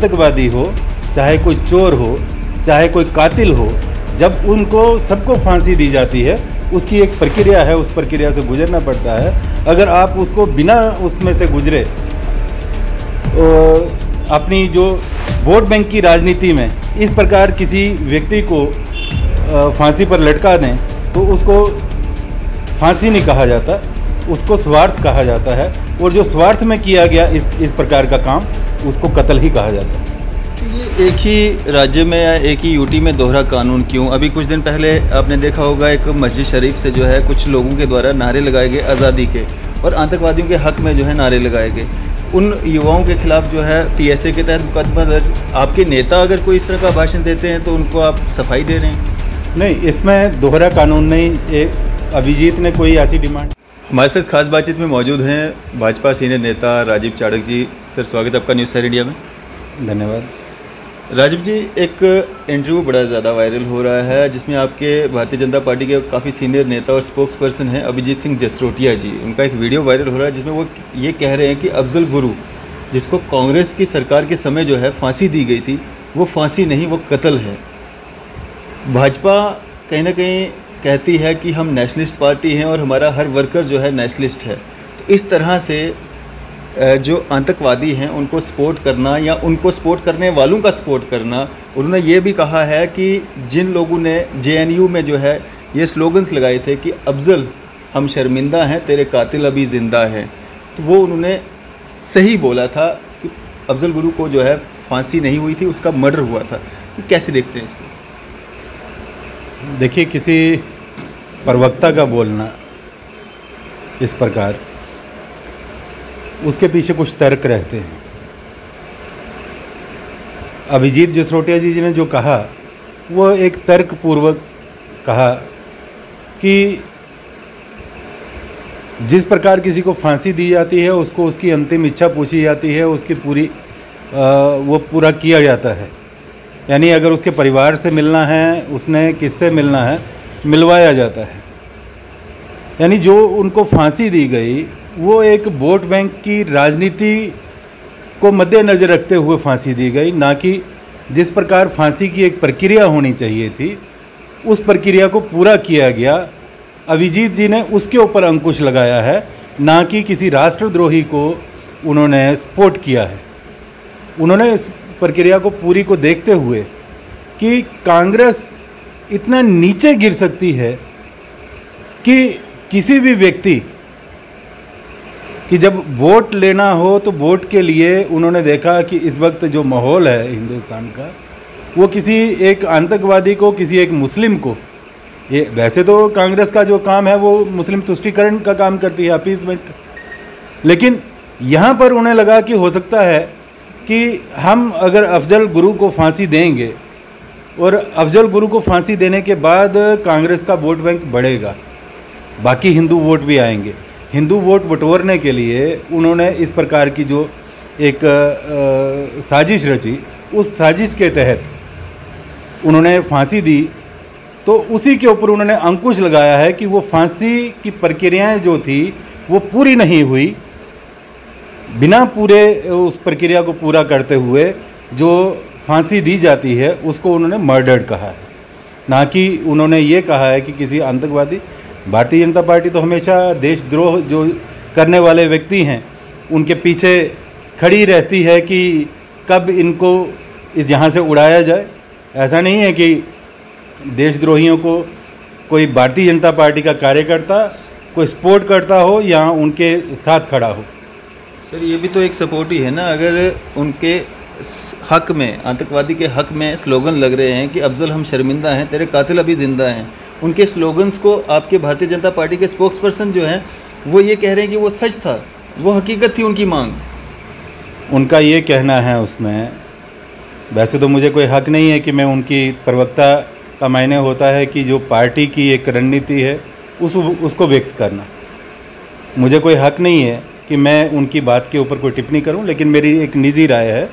आतंकवादी हो, चाहे कोई चोर हो, चाहे कोई कातिल हो, जब उनको सबको फांसी दी जाती है, उसकी एक प्रक्रिया है, उस प्रक्रिया से गुजरना पड़ता है। अगर आप उसको बिना उसमें से गुजरे अपनी जो वोट बैंक की राजनीति में इस प्रकार किसी व्यक्ति को फांसी पर लटका दें तो उसको फांसी नहीं कहा जाता, उसको स्वार्थ कहा जाता है। और जो स्वार्थ में किया गया इस प्रकार का काम, उसको कत्ल ही कहा जाता है। ये एक ही राज्य में या एक ही यूटी में दोहरा कानून क्यों? अभी कुछ दिन पहले आपने देखा होगा एक मस्जिद शरीफ से जो है कुछ लोगों के द्वारा नारे लगाए गए आज़ादी के, और आतंकवादियों के हक में जो है नारे लगाए गए। उन युवाओं के खिलाफ जो है PSA के तहत मुकदमा दर्ज। आपके नेता अगर कोई इस तरह का भाषण देते हैं तो उनको आप सफाई दे रहे हैं? नहीं, इसमें दोहरा कानून नहीं। अभिजीत ने कोई ऐसी डिमांड। हमारे साथ खास बातचीत में मौजूद हैं भाजपा सीनियर नेता राजीव चाड़क जी। सर, स्वागत है आपका न्यूज़ सैर इंडिया में। धन्यवाद। राजीव जी, एक इंटरव्यू बड़ा ज़्यादा वायरल हो रहा है जिसमें आपके भारतीय जनता पार्टी के काफ़ी सीनियर नेता और स्पोक्स पर्सन हैं अभिजीत सिंह जसरोटिया जी। उनका एक वीडियो वायरल हो रहा है जिसमें वो ये कह रहे हैं कि अफजल गुरु, जिसको कांग्रेस की सरकार के समय जो है फांसी दी गई थी, वो फांसी नहीं, वो कत्ल है। भाजपा कहीं ना कहीं कहती है कि हम नेशनलिस्ट पार्टी हैं और हमारा हर वर्कर जो है नेशनलिस्ट है। तो इस तरह से जो आतंकवादी हैं उनको सपोर्ट करना या उनको सपोर्ट करने वालों का सपोर्ट करना, उन्होंने ये भी कहा है कि जिन लोगों ने JNU में जो है ये स्लोगन्स लगाए थे कि अफजल हम शर्मिंदा हैं, तेरे कातिल अभी ज़िंदा हैं, तो वो उन्होंने सही बोला था कि अफजल गुरु को जो है फांसी नहीं हुई थी, उसका मर्डर हुआ था। तो कैसे देखते हैं इसको? देखिए, किसी प्रवक्ता का बोलना इस प्रकार, उसके पीछे कुछ तर्क रहते हैं। अभिजीत जसरोटिया जी ने जो कहा वो एक तर्कपूर्वक कहा कि जिस प्रकार किसी को फांसी दी जाती है, उसको उसकी अंतिम इच्छा पूछी जाती है, उसकी वो पूरा किया जाता है। यानी अगर उसके परिवार से मिलना है, उसने किससे मिलना है, मिलवाया जाता है। यानी जो उनको फांसी दी गई वो एक वोट बैंक की राजनीति को मद्देनज़र रखते हुए फांसी दी गई, ना कि जिस प्रकार फांसी की एक प्रक्रिया होनी चाहिए थी उस प्रक्रिया को पूरा किया गया। अभिजीत जी ने उसके ऊपर अंकुश लगाया है, ना कि किसी राष्ट्रद्रोही को उन्होंने सपोर्ट किया है। उन्होंने इस प्रक्रिया को पूरी को देखते हुए कि कांग्रेस इतना नीचे गिर सकती है कि किसी भी व्यक्ति कि जब वोट लेना हो तो वोट के लिए उन्होंने देखा कि इस वक्त जो माहौल है हिंदुस्तान का, वो किसी एक आतंकवादी को, किसी एक मुस्लिम को, ये वैसे तो कांग्रेस का जो काम है वो मुस्लिम तुष्टीकरण का काम करती है, अपीसमेंट, लेकिन यहाँ पर उन्हें लगा कि हो सकता है कि हम अगर अफजल गुरु को फांसी देंगे और अफजल गुरु को फांसी देने के बाद कांग्रेस का वोट बैंक बढ़ेगा, बाकी हिंदू वोट भी आएंगे। हिंदू वोट बटोरने के लिए उन्होंने इस प्रकार की जो एक साजिश रची, उस साजिश के तहत उन्होंने फांसी दी। तो उसी के ऊपर उन्होंने अंकुश लगाया है कि वो फांसी की प्रक्रियाएं जो थी वो पूरी नहीं हुई। बिना पूरे उस प्रक्रिया को पूरा करते हुए जो फांसी दी जाती है उसको उन्होंने मर्डर्ड कहा है, ना कि उन्होंने ये कहा है कि किसी आतंकवादी। भारतीय जनता पार्टी तो हमेशा देशद्रोह जो करने वाले व्यक्ति हैं उनके पीछे खड़ी रहती है कि कब इनको इस यहाँ से उड़ाया जाए। ऐसा नहीं है कि देशद्रोहियों को कोई भारतीय जनता पार्टी का कार्यकर्ता कोई सपोर्ट करता हो या उनके साथ खड़ा हो। सर, ये भी तो एक सपोर्ट ही है ना। अगर उनके हक में, आतंकवादी के हक में स्लोगन लग रहे हैं कि अफजल हम शर्मिंदा हैं, तेरे कातिल अभी ज़िंदा हैं, उनके स्लोगन्स को आपके भारतीय जनता पार्टी के स्पोक्स पर्सन जो हैं वो ये कह रहे हैं कि वो सच था, वो हकीकत थी उनकी मांग। उनका ये कहना है उसमें, वैसे तो मुझे कोई हक नहीं है कि मैं उनकी प्रवक्ता का मायने होता है कि जो पार्टी की एक रणनीति है उसको व्यक्त करना। मुझे कोई हक नहीं है कि मैं उनकी बात के ऊपर कोई टिप्पणी करूं, लेकिन मेरी एक निजी राय है,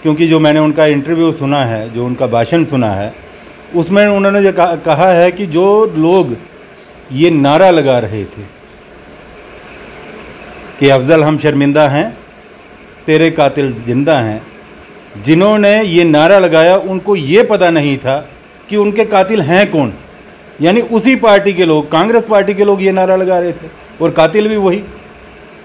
क्योंकि जो मैंने उनका इंटरव्यू सुना है, जो उनका भाषण सुना है, उसमें उन्होंने जो कहा है कि जो लोग ये नारा लगा रहे थे कि अफजल हम शर्मिंदा हैं, तेरे कातिल जिंदा हैं, जिन्होंने ये नारा लगाया उनको ये पता नहीं था कि उनके कातिल हैं कौन। यानी उसी पार्टी के लोग, कांग्रेस पार्टी के लोग ये नारा लगा रहे थे और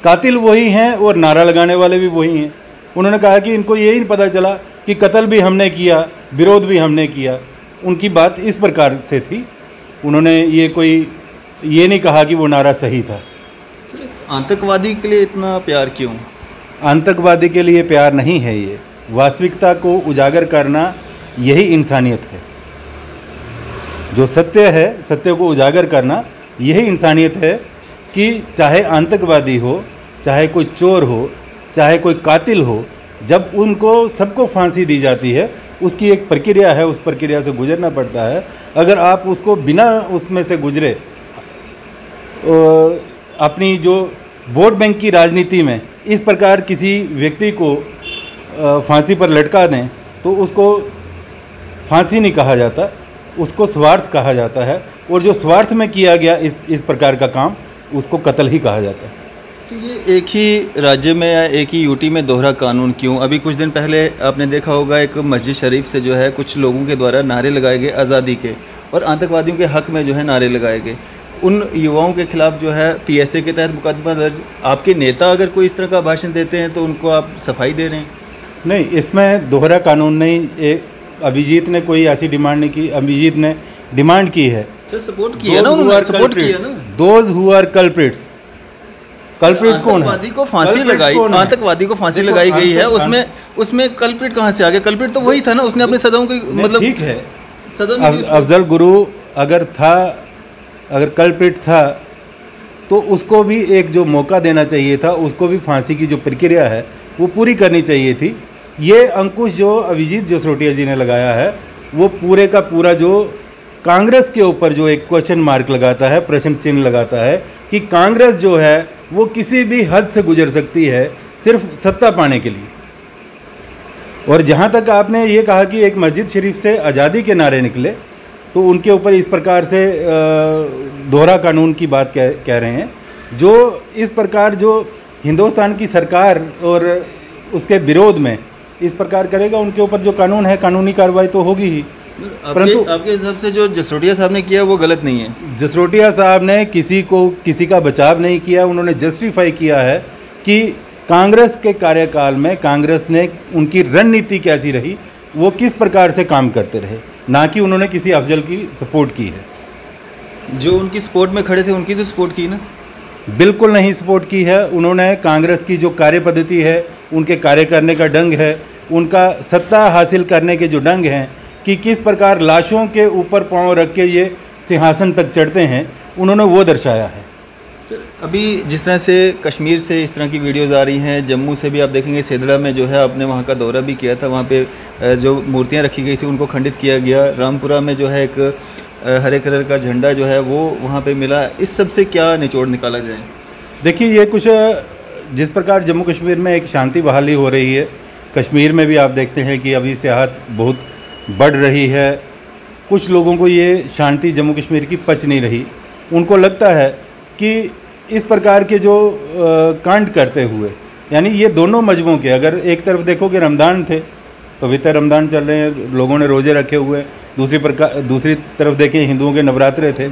कातिल वही हैं और नारा लगाने वाले भी वही हैं। उन्होंने कहा कि इनको ये ही नहीं पता चला कि कत्ल भी हमने किया, विरोध भी हमने किया। उनकी बात इस प्रकार से थी। उन्होंने ये नहीं कहा कि वो नारा सही था। आतंकवादी के लिए इतना प्यार क्यों? आतंकवादी के लिए प्यार नहीं है, ये वास्तविकता को उजागर करना यही इंसानियत है। जो सत्य है, सत्य को उजागर करना यही इंसानियत है कि चाहे आतंकवादी हो, चाहे कोई चोर हो, चाहे कोई कातिल हो, जब उनको सबको फांसी दी जाती है उसकी एक प्रक्रिया है, उस प्रक्रिया से गुजरना पड़ता है। अगर आप उसको बिना उसमें से गुजरे अपनी जो वोट बैंक की राजनीति में इस प्रकार किसी व्यक्ति को फांसी पर लटका दें तो उसको फांसी नहीं कहा जाता, उसको स्वार्थ कहा जाता है। और जो स्वार्थ में किया गया इस प्रकार का काम, उसको कत्ल ही कहा जाता है। तो ये एक ही राज्य में या एक ही यूटी में दोहरा कानून क्यों? अभी कुछ दिन पहले आपने देखा होगा एक मस्जिद शरीफ से जो है कुछ लोगों के द्वारा नारे लगाए गए आज़ादी के, और आतंकवादियों के हक़ में जो है नारे लगाए गए। उन युवाओं के खिलाफ जो है PSA के तहत मुकदमा दर्ज। आपके नेता अगर कोई इस तरह का भाषण देते हैं तो उनको आप सफाई दे रहे हैं? नहीं, इसमें दोहरा कानून नहीं। अभिजीत ने कोई ऐसी डिमांड नहीं की। अभिजीत ने डिमांड की है, सपोर्ट किया ना, उन्होंने सपोर्ट किया ना। दोज हु आर कल्प्रिट्स कौन है? आतंकवादी को फांसी लगाई, आतंकवादी को फांसी लगाई गई है, उसमें कल्प्रिट कहाँ से आ गया? कल्प्रिट तो वही था ना, उसने अपनी सजाओं की मतलब ठीक है सजा। अफजल गुरु अगर कल्प्रिट था तो उसको भी एक जो मौका देना चाहिए था, उसको भी फांसी की जो प्रक्रिया है वो पूरी करनी चाहिए थी। ये अंकुश जो अभिजीत जसरोटिया जी ने लगाया है वो पूरे का पूरा जो कांग्रेस के ऊपर जो एक क्वेश्चन मार्क लगाता है, प्रश्न चिन्ह लगाता है कि कांग्रेस जो है वो किसी भी हद से गुजर सकती है सिर्फ सत्ता पाने के लिए। और जहाँ तक आपने ये कहा कि एक मस्जिद शरीफ से आज़ादी के नारे निकले, तो उनके ऊपर इस प्रकार से दोहरा कानून की बात कह रहे हैं। जो इस प्रकार जो हिंदुस्तान की सरकार और उसके विरोध में इस प्रकार करेगा, उनके ऊपर जो कानून है, कानूनी कार्रवाई तो होगी ही। परंतु आपके हिसाब से जो जसरोटिया साहब ने किया वो गलत नहीं है? जसरोटिया साहब ने किसी का बचाव नहीं किया। उन्होंने जस्टिफाई किया है कि कांग्रेस के कार्यकाल में कांग्रेस ने उनकी रणनीति कैसी रही, वो किस प्रकार से काम करते रहे, ना कि उन्होंने किसी अफजल की सपोर्ट की है। जो उनकी सपोर्ट में खड़े थे उनकी तो सपोर्ट की ना? बिल्कुल नहीं सपोर्ट की है। उन्होंने कांग्रेस की जो कार्य पद्धति है, उनके कार्य करने का ढंग है, उनका सत्ता हासिल करने के जो ढंग हैं कि किस प्रकार लाशों के ऊपर पांव रख के ये सिंहासन तक चढ़ते हैं, उन्होंने वो दर्शाया है। सर, अभी जिस तरह से कश्मीर से इस तरह की वीडियोज़ आ रही हैं, जम्मू से भी आप देखेंगे, सेदड़ा में जो है आपने वहाँ का दौरा भी किया था, वहाँ पे जो मूर्तियाँ रखी गई थी उनको खंडित किया गया। रामपुरा में जो है एक हरे कलर का झंडा जो है वो वहाँ पे मिला। इस सब से क्या निचोड़ निकाला जाए? देखिए, ये कुछ जिस प्रकार जम्मू कश्मीर में एक शांति बहाली हो रही है, कश्मीर में भी आप देखते हैं कि अभी सियाहत बहुत बढ़ रही है। कुछ लोगों को ये शांति जम्मू कश्मीर की पच नहीं रही। उनको लगता है कि इस प्रकार के जो कांड करते हुए, यानी ये दोनों मजहबों के, अगर एक तरफ देखो कि रमज़ान थे, पवित्र रमज़ान चल रहे हैं, लोगों ने रोज़े रखे हुए, दूसरी तरफ देखें हिंदुओं के नवरात्रे थे।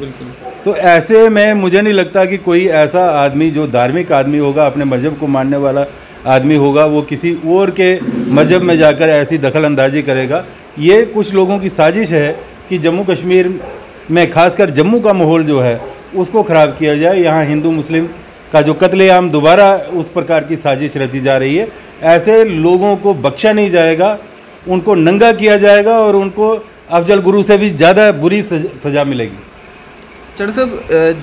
तो ऐसे में मुझे नहीं लगता कि कोई ऐसा आदमी जो धार्मिक आदमी होगा, अपने मज़हब को मानने वाला आदमी होगा, वो किसी और के मज़हब में जाकर ऐसी दखल अंदाजी करेगा। ये कुछ लोगों की साजिश है कि जम्मू कश्मीर में खासकर जम्मू का माहौल जो है उसको ख़राब किया जाए। यहाँ हिंदू मुस्लिम का जो कत्लेआम दोबारा उस प्रकार की साजिश रची जा रही है। ऐसे लोगों को बख्शा नहीं जाएगा, उनको नंगा किया जाएगा और उनको अफजल गुरु से भी ज़्यादा बुरी सज़ा मिलेगी। चढ़ साहब,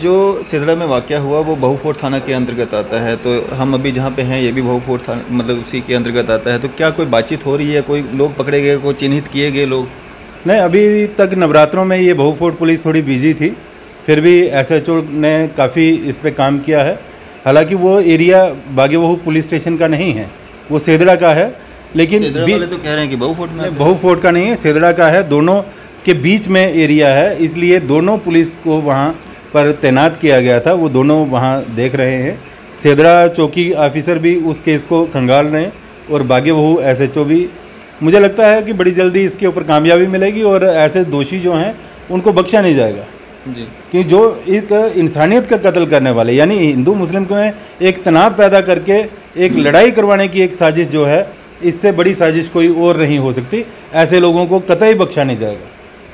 जो सिदड़ा में वाक़या हुआ वो बहु फोर्ट थाना के अंतर्गत आता है, तो हम अभी जहाँ पे हैं ये भी बहु फोर्ट थाना मतलब उसी के अंतर्गत आता है। तो क्या कोई बातचीत हो रही है? कोई लोग पकड़े गए, कोई चिन्हित किए गए लोग? नहीं, अभी तक नवरात्रों में ये बहु फोर्ट पुलिस थोड़ी बिजी थी, फिर भी SHO ने काफ़ी इस पर काम किया है। हालांकि वो एरिया बागेबहू पुलिस स्टेशन का नहीं है, वो सेदड़ा का है। लेकिन वाले तो कह रहे हैं कि बहु फोर्ट में, बहु फोर्ट का नहीं है, सेदड़ा का है। दोनों के बीच में एरिया है, इसलिए दोनों पुलिस को वहाँ पर तैनात किया गया था। वो दोनों वहाँ देख रहे हैं। सेदड़ा चौकी ऑफिसर भी उस केस को खंगाल रहे हैं और बागेबहू SHO भी मुझे लगता है कि बड़ी जल्दी इसके ऊपर कामयाबी मिलेगी और ऐसे दोषी जो हैं उनको बख्शा नहीं जाएगा जी। कि जो एक इंसानियत का कत्ल करने वाले, यानी हिंदू मुस्लिम में एक तनाव पैदा करके एक लड़ाई करवाने की एक साजिश जो है, इससे बड़ी साजिश कोई और नहीं हो सकती। ऐसे लोगों को कतई बख्शा नहीं जाएगा।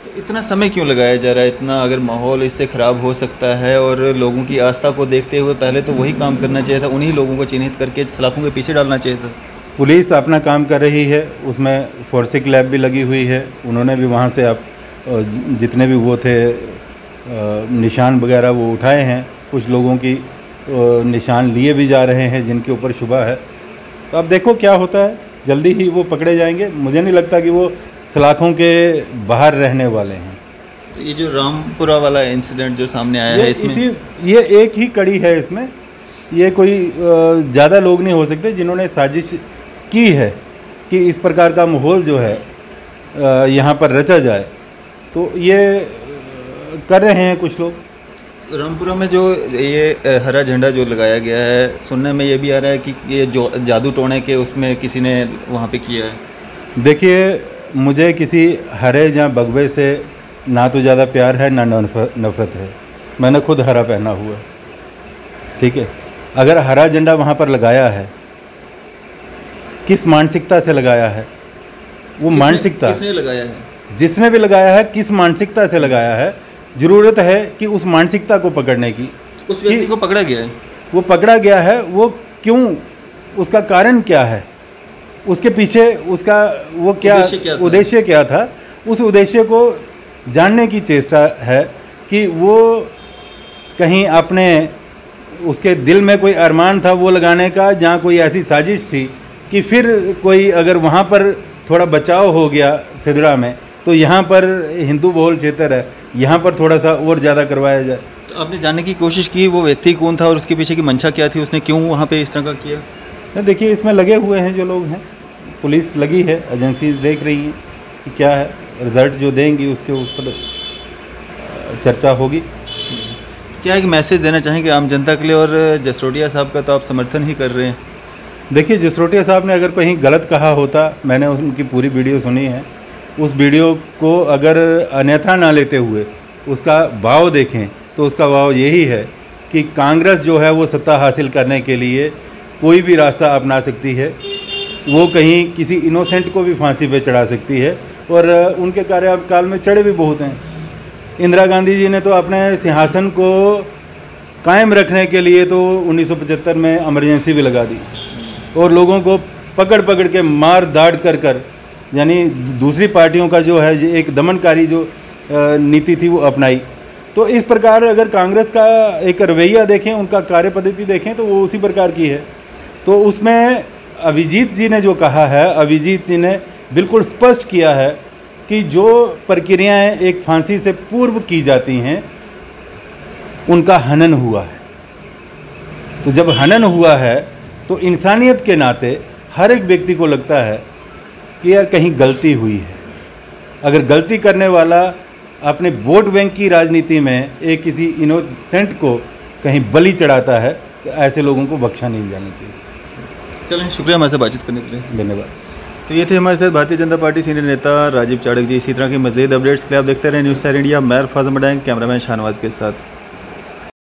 तो इतना समय क्यों लगाया जा रहा है? इतना अगर माहौल इससे ख़राब हो सकता है और लोगों की आस्था को देखते हुए पहले तो वही काम करना चाहिए था, उन्हीं लोगों को चिन्हित करके सलाखों के पीछे डालना चाहिए था। पुलिस अपना काम कर रही है, उसमें फोरेंसिक लैब भी लगी हुई है, उन्होंने भी वहाँ से आप जितने भी वो थे निशान वगैरह वो उठाए हैं। कुछ लोगों की निशान लिए भी जा रहे हैं जिनके ऊपर शुबा है। तो अब देखो क्या होता है, जल्दी ही वो पकड़े जाएंगे। मुझे नहीं लगता कि वो सलाखों के बाहर रहने वाले हैं। तो ये जो रामपुरा वाला इंसिडेंट जो सामने आया है, इसमें ये एक ही कड़ी है। इसमें ये कोई ज़्यादा लोग नहीं हो सकते जिन्होंने साजिश की है कि इस प्रकार का माहौल जो है यहाँ पर रचा जाए। तो ये कर रहे हैं कुछ लोग। रामपुरा में जो ये हरा झंडा जो लगाया गया है, सुनने में ये भी आ रहा है कि ये जो जादू टोने के उसमें किसी ने वहाँ पे किया है। देखिए, मुझे किसी हरे या बगवे से ना तो ज़्यादा प्यार है ना नफ़रत है। मैंने खुद हरा पहना हुआ है, ठीक है। अगर हरा झंडा वहाँ पर लगाया है, किस मानसिकता से लगाया है? वो मानसिकता किसने लगाया है? जिसने भी लगाया है, किस मानसिकता से लगाया है? ज़रूरत है कि उस मानसिकता को पकड़ने की। उस व्यक्ति को पकड़ा गया है, वो पकड़ा गया है, वो क्यों, उसका कारण क्या है, उसके पीछे उसका वो क्या उद्देश्य क्या था? उस उद्देश्य को जानने की चेष्टा है कि वो कहीं अपने उसके दिल में कोई अरमान था वो लगाने का, जहाँ कोई ऐसी साजिश थी कि फिर कोई अगर वहाँ पर थोड़ा बचाव हो गया सिदड़ा में, तो यहाँ पर हिंदू बहुल क्षेत्र है, यहाँ पर थोड़ा सा और ज़्यादा करवाया जाए। तो आपने जानने की कोशिश की वो व्यक्ति कौन था और उसके पीछे की मंशा क्या थी, उसने क्यों वहाँ पे इस तरह का किया? नहीं, देखिए, इसमें लगे हुए हैं जो लोग हैं, पुलिस लगी है, एजेंसीज देख रही हैं कि क्या है, रिज़ल्ट जो देंगी उसके ऊपर चर्चा होगी। क्या एक मैसेज देना चाहेंगे आम जनता के लिए? और जसरोटिया साहब का तो आप समर्थन ही कर रहे हैं। देखिए, जसरोटिया साहब ने अगर कहीं गलत कहा होता, मैंने उनकी पूरी वीडियो सुनी है, उस वीडियो को अगर अन्यथा ना लेते हुए उसका भाव देखें तो उसका भाव यही है कि कांग्रेस जो है वो सत्ता हासिल करने के लिए कोई भी रास्ता अपना सकती है। वो कहीं किसी इनोसेंट को भी फांसी पे चढ़ा सकती है, और उनके कार्यकाल में चढ़े भी बहुत हैं। इंदिरा गांधी जी ने तो अपने सिंहासन को कायम रखने के लिए तो 1975 में इमरजेंसी भी लगा दी और लोगों को पकड़ पकड़ के मार दाड़ कर यानी दूसरी पार्टियों का जो है एक दमनकारी जो नीति थी वो अपनाई। तो इस प्रकार अगर कांग्रेस का एक रवैया देखें, उनका कार्य पद्धति देखें, तो वो उसी प्रकार की है। तो उसमें अभिजीत जी ने जो कहा है, अभिजीत जी ने बिल्कुल स्पष्ट किया है कि जो प्रक्रियाएं एक फांसी से पूर्व की जाती हैं उनका हनन हुआ है। तो जब हनन हुआ है तो इंसानियत के नाते हर एक व्यक्ति को लगता है कि यार कहीं गलती हुई है। अगर गलती करने वाला अपने वोट बैंक की राजनीति में एक किसी इनोसेंट को कहीं बलि चढ़ाता है तो ऐसे लोगों को बख्शा नहीं जाना चाहिए। चलें, शुक्रिया हमारे से बातचीत करने के लिए। धन्यवाद। तो ये थे हमारे साथ भारतीय जनता पार्टी सीनियर नेता राजीव चाड़क जी। इसी तरह की मज़ीद अपडेट्स के लिए आप देखते रहे न्यूज़ 7 इंडिया। मैं फैज़ल मडांग, कैमरामैन शाहनवाज के साथ।